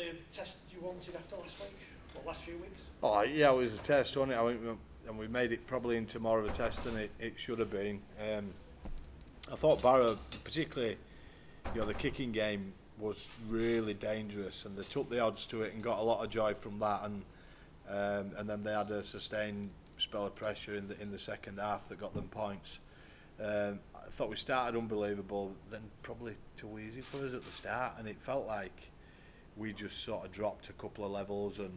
the test you wanted after last week? What, last few weeks? Oh yeah, it was a test, wasn't it? I think, and we made it probably into more of a test than it should have been. I thought Barrow, particularly, the kicking game was really dangerous, and they took the odds to it and got a lot of joy from that. And then they had a sustained spell of pressure in the second half that got them points. I thought we started unbelievable, then probably too easy for us at the start, and it felt like we just sort of dropped a couple of levels, and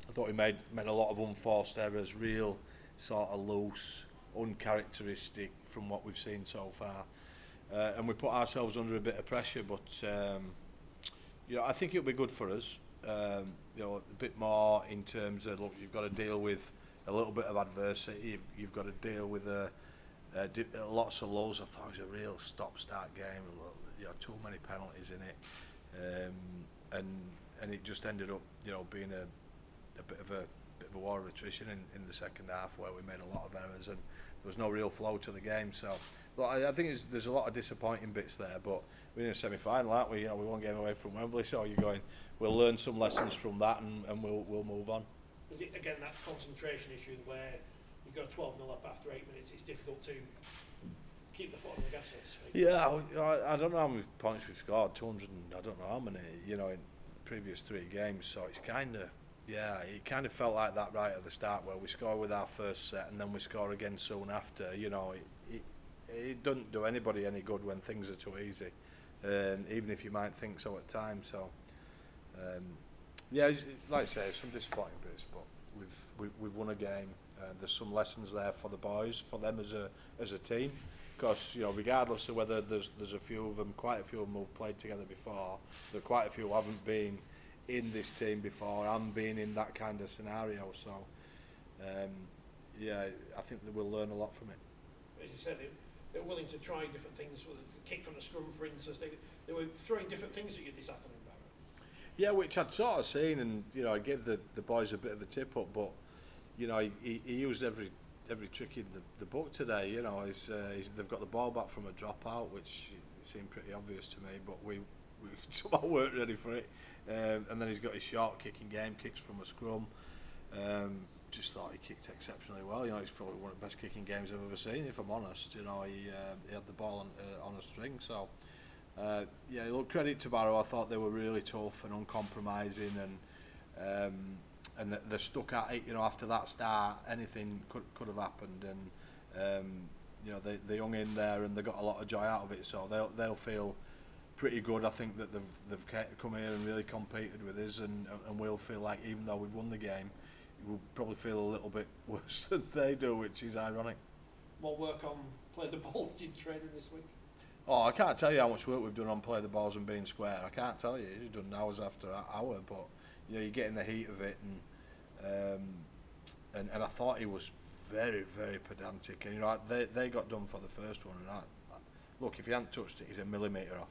I thought we made a lot of unforced errors, real sort of loose, uncharacteristic from what we've seen so far, and we put ourselves under a bit of pressure. But I think it'll be good for us. A bit more in terms of, look, you've got to deal with a little bit of adversity. You've got to deal with lots of lows. I thought it was a real stop-start game. Too many penalties in it, and it just ended up, being a bit of a war of attrition in the second half, where we made a lot of errors and there was no real flow to the game. So, look, I think there's a lot of disappointing bits there, but we're in a semi-final, aren't we? We one game away from Wembley, so we'll learn some lessons from that, and we'll move on. Is it again that concentration issue where you go 12-0 up after 8 minutes? It's difficult to keep the foot on the gas, so to speak. Yeah, I don't know how many points we've scored, 200, and I don't know how many, in the previous 3 games. So it's it kind of felt like that right at the start, where we score with our first set and then we score again soon after. It doesn't do anybody any good when things are too easy, even if you might think so at times. So like I say, some disappointing bits, but we've won a game. There's some lessons there for the boys, for them as a team, because regardless of whether there's a few of them, quite a few of them who've played together before, there are quite a few who haven't been in this team before, and been in that kind of scenario. So I think they will learn a lot from it. As you said, they're willing to try different things. With the kick from the scrum, for instance, they were throwing different things at you this afternoon, Barrow. Yeah, which I'd sort of seen, and I gave the boys a bit of a tip up, but he used every trick in the book today. They've got the ball back from a dropout, which seemed pretty obvious to me, but we somehow weren't ready for it. And then he's got his short kicking game, kicks from a scrum. Just thought he kicked exceptionally well. It's probably one of the best kicking games I've ever seen, if I'm honest. He had the ball on a string. So look, credit to Barrow. I thought they were really tough and uncompromising, and they stuck at it. After that start, anything could have happened, and they hung in there and they got a lot of joy out of it. So they'll feel pretty good. I think that they've come here and really competed with us, and we'll feel like, even though we've won the game, we'll probably feel a little bit worse than they do, which is ironic. More work on play the balls in training this week? Oh, I can't tell you how much work we've done on play the balls and being square. I can't tell you. It's done hours after hour, but you get in the heat of it, and I thought he was very, very pedantic. And they got done for the first one, and look, if he hadn't touched it, he's a millimetre off.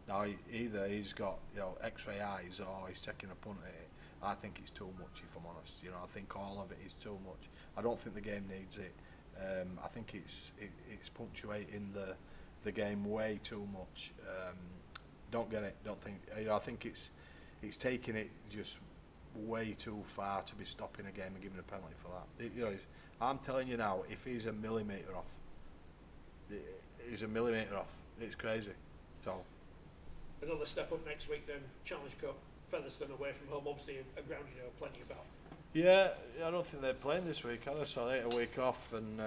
Now either he's got X-ray eyes, or he's taking a punt at it. I think it's too much, if I'm honest. I think all of it is too much. I don't think the game needs it. I think it's punctuating the game way too much. Don't get it. Don't think. I think it's taking it just way too far to be stopping a game and giving a penalty for that. I'm telling you now, if he's a millimetre off, he's a millimetre off. It's crazy. So. Another step up next week then, Challenge Cup, Featherstone away from home, obviously a ground plenty about. Yeah, I don't think they're playing this week either, so they had a week off, and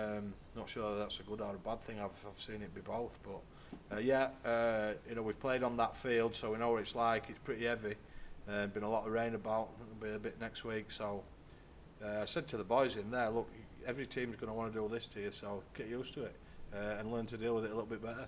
not sure whether that's a good or a bad thing. I've seen it be both, but we've played on that field, so we know what it's like. It's pretty heavy. Been a lot of rain about. There'll be a bit next week, so I said to the boys in there, look, every team's going to want to do this to you, so get used to it and learn to deal with it a little bit better.